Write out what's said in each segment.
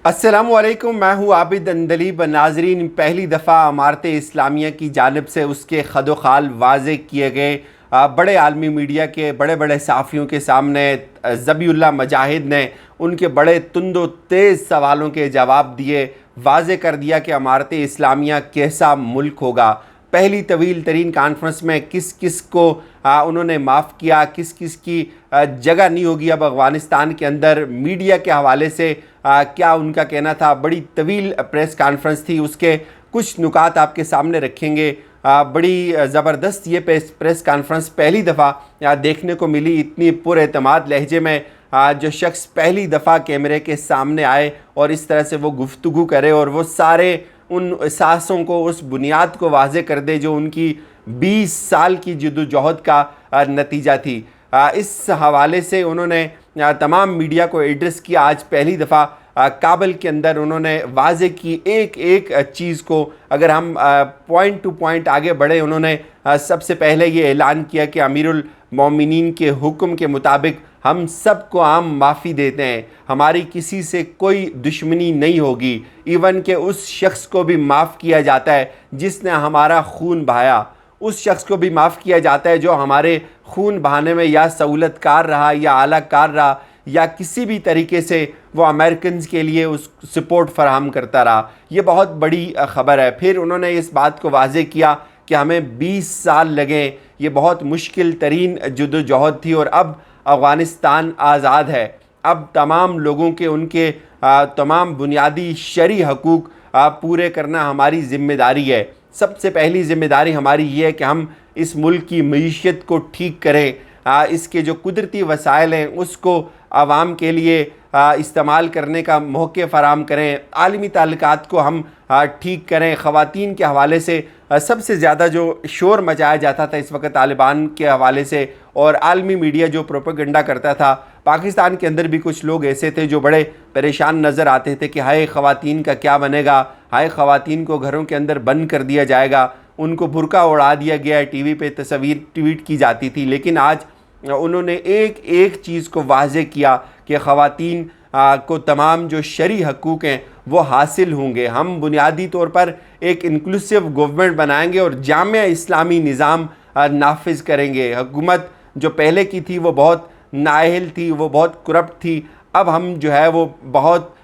अस्सलामुअलैकुम, मैं हूँ आबिद अंदलीब। नाजरीन, पहली दफ़ा इमारत इस्लामिया की जानिब से उसके खदोखाल वाज़े किए गए बड़े आलमी मीडिया के बड़े बड़े सहाफ़ियों के सामने ज़बीहुल्लाह मुजाहिद ने उनके बड़े तुंदो तेज़ सवालों के जवाब दिए। वाज़े कर दिया कि इमारत इस्लामिया कैसा मुल्क होगा। पहली तवील तरीन कॉन्फ्रेंस में किस किस को उन्होंने माफ़ किया, किस किस की जगह नहीं होगी अब अफ़गानिस्तान के अंदर। मीडिया के हवाले से क्या उनका कहना था। बड़ी तवील प्रेस कॉन्फ्रेंस थी, उसके कुछ नुकात आपके सामने रखेंगे। बड़ी ज़बरदस्त ये प्रेस कॉन्फ्रेंस पहली दफ़ा देखने को मिली। इतनी पुरएतमाद लहजे में जो शख्स पहली दफ़ा कैमरे के सामने आए और इस तरह से वो गुफ्तगू करे और वो सारे उन एहसासों को, उस बुनियाद को वाज़े कर दे जो उनकी 20 साल की जद्दोजहद का नतीजा थी। इस हवाले से उन्होंने तमाम मीडिया को एड्रेस किया। आज पहली दफ़ा काबल के अंदर उन्होंने वाज़े की एक एक चीज़ को। अगर हम पॉइंट टू पॉइंट आगे बढ़े, उन्होंने सबसे पहले ये ऐलान किया कि अमीरुल मोमिनीन के हुक्म के मुताबिक हम सबको आम माफ़ी देते हैं, हमारी किसी से कोई दुश्मनी नहीं होगी। इवन कि उस शख्स को भी माफ़ किया जाता है जिसने हमारा खून बहाया, उस शख्स को भी माफ़ किया जाता है जो हमारे खून बहाने में या सहूलतकार रहा या आलाकार रहा या किसी भी तरीके से वो अमेरिकन्स के लिए उस सपोर्ट फराहम करता रहा। ये बहुत बड़ी ख़बर है। फिर उन्होंने इस बात को वाज़े किया कि हमें 20 साल लगे, ये बहुत मुश्किल तरीन जद्दोजहद थी और अब अफ़गानिस्तान आज़ाद है। अब तमाम लोगों के उनके तमाम बुनियादी शरई हकूक़ पूरे करना हमारी ज़िम्मेदारी है। सबसे पहली ज़िम्मेदारी हमारी ये है कि हम इस मुल्क की मईशत को ठीक करें, इसके जो कुदरती वसाइल हैं उसको आवाम के लिए इस्तेमाल करने का मौके फ़राहम करें, आलमी ताल्लुकात को हम ठीक करें। ख़वातीन के हवाले से सबसे ज़्यादा जो शोर मचाया जाता था इस वक्त तालिबान के हवाले से, और आलमी मीडिया जो प्रोपेगेंडा करता था, पाकिस्तान के अंदर भी कुछ लोग ऐसे थे जो बड़े परेशान नज़र आते थे कि हाय ख़वातीन का क्या बनेगा, हाय ख़वातीन को घरों के अंदर बंद कर दिया जाएगा, उनको बुर्का उड़ा दिया गया है, टीवी पे तस्वीर ट्वीट की जाती थी। लेकिन आज उन्होंने एक एक चीज़ को वाज़े किया कि ख़वातीन को तमाम जो शरई हकूक़ हैं वो हासिल होंगे। हम बुनियादी तौर पर एक इंक्लूसिव गवर्नमेंट बनाएंगे और जामिया इस्लामी निज़ाम नाफिज करेंगे। हुकूमत जो पहले की थी वो बहुत नाअहल थी, वो बहुत करप्ट थी। अब हम जो है वो बहुत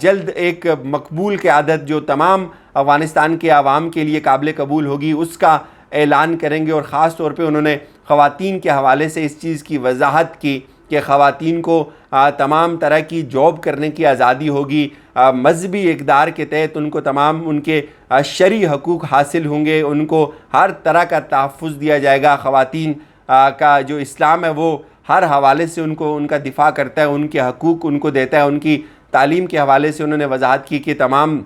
जल्द एक मकबूल क़यादत जो तमाम अफ़गानिस्तान के आवाम के लिए काबिल कबूल होगी उसका ऐलान करेंगे। और ख़ास तौर पे उन्होंने ख़वातीन के हवाले से इस चीज़ की वजाहत की कि ख़वातीन को तमाम तरह की जॉब करने की आज़ादी होगी, मजहबी इक़दार के तहत उनको तमाम उनके शरई हकूक़ हासिल होंगे, उनको हर तरह का तहफ़्फ़ुज़ दिया जाएगा। ख़वातीन का जो इस्लाम है वो हर हवाले से उनको उनका दिफ़ा करता है, उनके हकूक़ उनको देता है। उनकी तालीम के हवाले से उन्होंने वजाहत की कि तमाम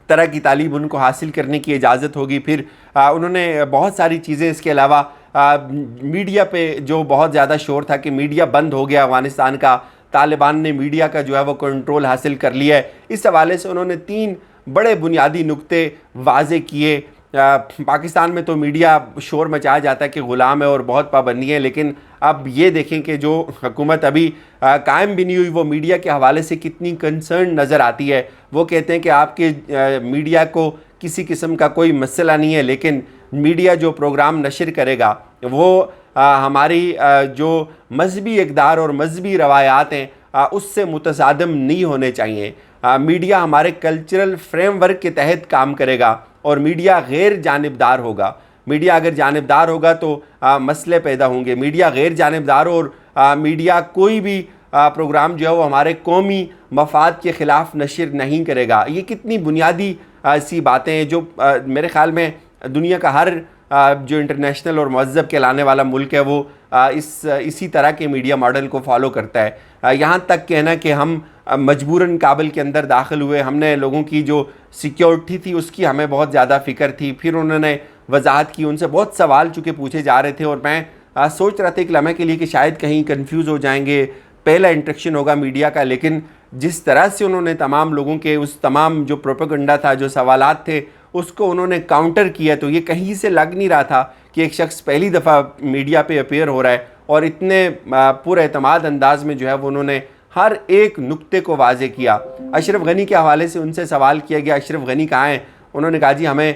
तरह की तालीम उनको हासिल करने की इजाज़त होगी। फिर उन्होंने बहुत सारी चीज़ें, इसके अलावा मीडिया पे जो बहुत ज़्यादा शोर था कि मीडिया बंद हो गया अफ़गानिस्तान का, तालिबान ने मीडिया का जो है वो कंट्रोल हासिल कर लिया है, इस हवाले से उन्होंने 3 बड़े बुनियादी नुक्ते वाज़े किए। पाकिस्तान में तो मीडिया शोर मचाया जाता है कि ग़ुलाम है और बहुत पाबंदी है, लेकिन अब ये देखें कि जो हुकूमत अभी कायम भी नहीं हुई वो मीडिया के हवाले से कितनी कंसर्न नज़र आती है। वो कहते हैं कि आपके मीडिया को किसी किस्म का कोई मसला नहीं है, लेकिन मीडिया जो प्रोग्राम नशर करेगा वो हमारी जो मजहबी इक़दार और मजहबी रवायात हैं उससे मुतसादम नहीं होने चाहिए। मीडिया हमारे कल्चरल फ्रेमवर्क के तहत काम करेगा और मीडिया गैर जानिबदार होगा। मीडिया अगर जानिबदार होगा तो मसले पैदा होंगे। मीडिया गैर जानिबदार और मीडिया कोई भी प्रोग्राम जो है वो हमारे कौमी मफाद के ख़िलाफ़ नशर नहीं करेगा। ये कितनी बुनियादी सी बातें हैं जो मेरे ख़्याल में दुनिया का हर जो इंटरनेशनल और महज़ब कहलाने वाला मुल्क है वो इसी तरह के मीडिया मॉडल को फॉलो करता है। यहाँ तक कहना कि हम मजबूरन काबल के अंदर दाखिल हुए, हमने लोगों की जो सिक्योरिटी थी उसकी हमें बहुत ज़्यादा फ़िक्र थी। फिर उन्होंने वजाहत की, उनसे बहुत सवाल चूँकि पूछे जा रहे थे और मैं सोच रहा था एक लम्हे के लिए कि शायद कहीं कन्फ्यूज़ हो जाएंगे, पहला इंट्रैक्शन होगा मीडिया का। लेकिन जिस तरह से उन्होंने तमाम लोगों के उस तमाम जो प्रोपेगेंडा था, जो सवालात थे, उसको उन्होंने काउंटर किया, तो ये कहीं से लग नहीं रहा था कि एक शख्स पहली दफ़ा मीडिया पे अपीयर हो रहा है और इतने पुरएतमाद अंदाज में जो है वो उन्होंने ہر ایک نقطے کو واضح کیا۔ اشرف غنی کے حوالے سے ان سے سوال کیا گیا اشرف غنی کہاں ہیں؟ انہوں نے کہا جی ہمیں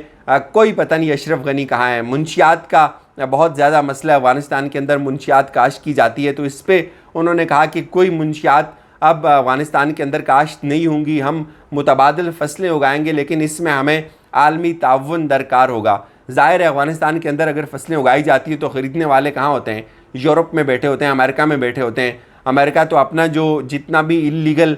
کوئی پتہ نہیں اشرف غنی کہاں ہیں۔ منشیات کا بہت زیادہ مسئلہ افغانستان کے اندر، منشیات کاشت کی جاتی ہے، تو اس پہ انہوں نے کہا کہ کوئی منشیات اب افغانستان کے اندر کاشت نہیں ہوں گی، ہم متبادل فصلیں اگائیں گے، لیکن اس میں ہمیں عالمی تعاون درکار ہوگا۔ ظاہر ہے افغانستان کے اندر اگر فصلیں اگائی جاتی ہیں تو خریدنے والے کہاں ہوتے ہیں؟ یورپ میں بیٹھے ہوتے ہیں، امریکہ میں بیٹھے ہوتے ہیں۔ امریکہ تو اپنا جو جتنا بھی انلیگل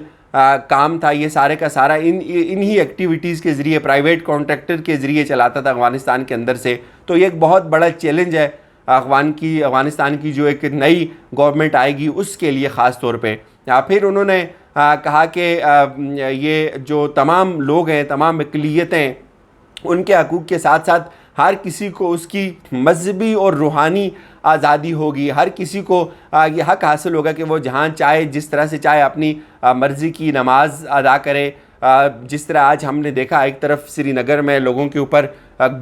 کام تھا یہ سارے کا سارا انہی ایکٹیویٹیز کے ذریعے، پرائیویٹ کانٹریکٹر کے ذریعے چلاتا تھا افغانستان کے اندر سے۔ تو یہ ایک بہت بڑا چیلنج ہے افغانستان کی جو ایک نئی گورنمنٹ آئے گی اس کے لیے خاص طور پہ۔ پھر انہوں نے کہا کہ یہ جو تمام لوگ ہیں، تمام اقلیتیں، ان کے حقوق کے ساتھ ساتھ ہر کسی کو اس کی مذہبی اور روحانی آزادی ہوگی، ہر کسی کو یہ حق حاصل ہوگا کہ وہ جہاں چاہے، جس طرح سے چاہے اپنی مرضی کی نماز ادا کرے۔ جس طرح آج ہم نے دیکھا ایک طرف سری نگر میں لوگوں کے اوپر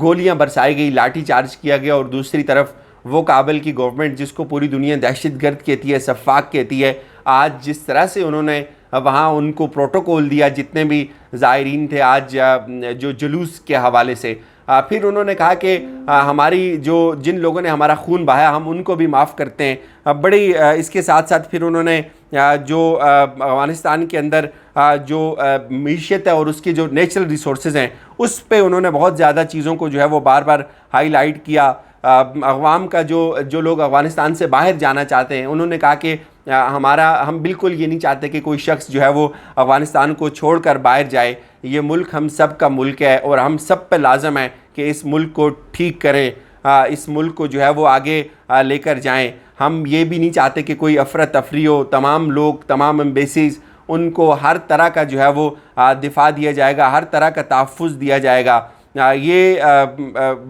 گولیاں برسائی گئی، لاٹھی چارج کیا گیا، اور دوسری طرف وہ کابل کی گورنمنٹ جس کو پوری دنیا دہشت گرد کہتی ہے، سفاک کہتی ہے، آج جس طرح سے انہوں نے وہاں ان کو پروٹوکول دیا جتنے بھی زائرین تھے آج جو جلوس کے حوالے سے۔ پھر انہوں نے کہا کہ ہماری جن لوگوں نے ہمارا خون بہایا ہم ان کو بھی معاف کرتے ہیں۔ بڑی اس کے ساتھ ساتھ پھر انہوں نے جو افغانستان کے اندر جو معیشت ہے اور اس کی جو نیچرل ریسورسز ہیں اس پہ انہوں نے بہت زیادہ چیزوں کو جو ہے وہ بار بار ہائی لائٹ کیا۔ عوام کا جو لوگ افغانستان سے باہر جانا چاہتے ہیں انہوں نے کہا کہ ہم بالکل یہ نہیں چاہتے کہ کوئی شخص جو ہے وہ افغانستان کو چھوڑ کر باہر جائے۔ یہ ملک ہم سب کا ملک ہے اور ہم سب پہ لازم ہے کہ اس ملک کو ٹھیک کریں، اس ملک کو جو ہے وہ آگے لے کر جائیں۔ ہم یہ بھی نہیں چاہتے کہ کوئی افراتفری ہو، تمام لوگ، تمام ایمبیسیز، ان کو ہر طرح کا جو ہے وہ دفاع دیا جائے گا، ہر طرح کا تحفظ دیا جائے گا۔ یہ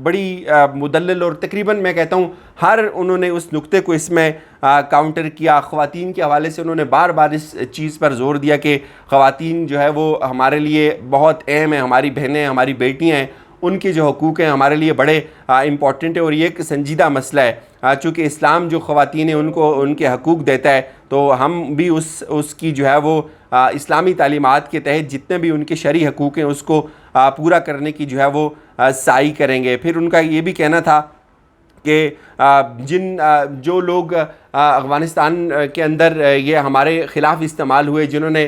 بڑی مدلل اور تقریباً میں کہتا ہوں ہر انہوں نے اس نقطے کو اس میں کاؤنٹر کیا۔ خواتین کے حوالے سے انہوں نے بار بار اس چیز پر زور دیا کہ خواتین جو ہے وہ ہمارے لیے بہت اہم ہیں، ہماری بہنیں، ہماری بیٹیاں ہیں، ان کی جو حقوق ہیں ہمارے لیے بڑے امپورٹنٹ ہے، اور یہ ایک سنجیدہ مسئلہ ہے۔ چونکہ اسلام جو خواتین ہیں ان کو ان کے حقوق دیتا ہے، تو ہم بھی اس کی جو ہے وہ اسلامی تعلیمات کے تحت جتنے بھی ان کے شرعی حقوق ہیں اس کو پورا کرنے کی جو ہے وہ سعی کریں گے۔ پھر ان کا یہ بھی کہنا تھا کہ جو لوگ افغانستان کے اندر یہ ہمارے خلاف استعمال ہوئے، جنہوں نے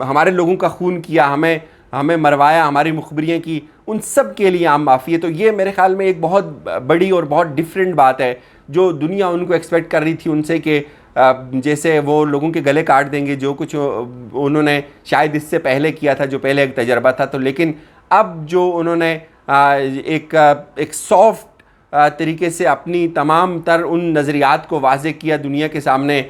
ہمارے لوگوں کا خون کیا، ہمیں مروایا، ہماری مخبریاں کی، ان سب کے لیے عام معافی ہے۔ تو یہ میرے خیال میں ایک بہت بڑی اور بہت ڈیفرنٹ بات ہے جو دنیا ان کو ایکسپیکٹ کر رہی تھی ان سے، کہ جیسے وہ لوگوں کے گلے کاٹ دیں گے جو کچھ انہوں نے شاید اس سے پہلے کیا تھا، جو پہلے ایک تجربہ تھا۔ تو لیکن اب جو انہوں نے ایک سافٹ طریقے سے اپنی تمام تر ان نظریات کو واضح کیا دنیا کے سامنے،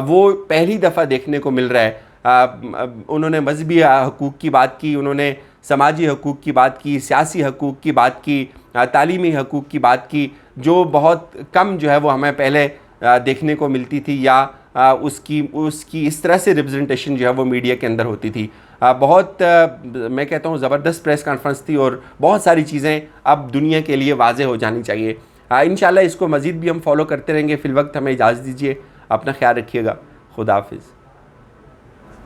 وہ پہلی دفعہ دیکھنے کو مل رہا ہے۔ انہوں نے مذہبی حقوق کی بات کی، انہوں نے سماجی حقوق کی بات کی، سیاسی حقوق کی بات کی، تعلیمی حقوق کی بات کی، جو بہت کم جو ہے وہ ہمیں پہلے دیکھنے کو ملتی تھی، یا اس کی اس طرح سے ریپرزنٹیشن جو ہے وہ میڈیا کے اندر ہوتی تھی۔ بہت میں کہتا ہوں زبردست پریس کانفرنس تھی، اور بہت ساری چیزیں اب دنیا کے لیے واضح ہو جانی چاہیے۔ انشاءاللہ اس کو مزید بھی ہم فالو کرتے رہیں گے۔ فی الوقت ہمیں اجازت دیجیے، اپنا خیال رکھیے گا، خدا حافظ۔